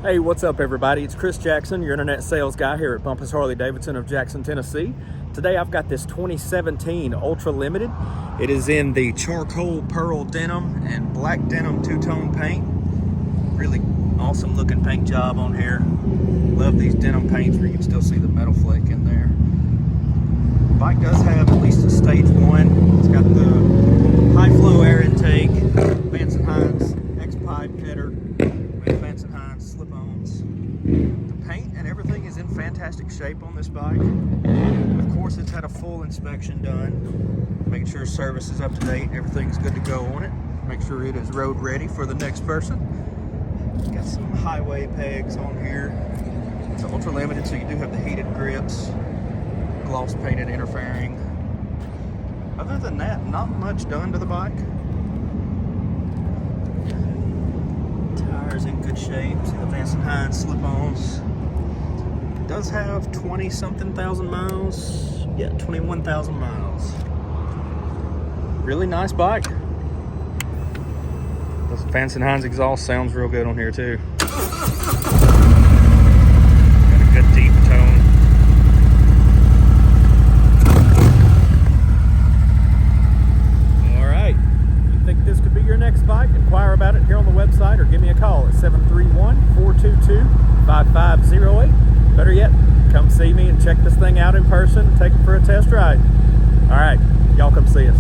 Hey, what's up everybody? It's Chris Jackson, your internet sales guy here at Bumpus Harley-Davidson of Jackson, Tennessee. Today I've got this 2017 Ultra Limited. It is in the charcoal pearl denim and black denim two-tone paint. Really awesome looking paint job on here. Love these denim paints where you can still see the metal flake in there. The bike does have at least a stage 1. It's got the high flow air intake, Vance Hines X-pipe header, Vance Hines slip-ons. The paint and everything is in fantastic shape on this bike. Of course, it's had a full inspection done, making sure service is up to date, everything's good to go on it. Make sure it is road ready for the next person. Got some highway pegs on here. It's ultra limited, so you do have the heated grips, gloss painted interfering. Other than that, not much done to the bike. Tires in good shape. See the Vance Hines slip-ons. It does have 20-something thousand miles. Yeah, 21,000 miles. Really nice bike. This Vance Hines exhaust sounds real good on here too. Got a good deep tone. All right. You think this could be your next bike? Inquire about it here on the website or give me a call at 731-422-5508. Better yet, come see me and check this thing out in person and take it for a test ride. All right, y'all come see us.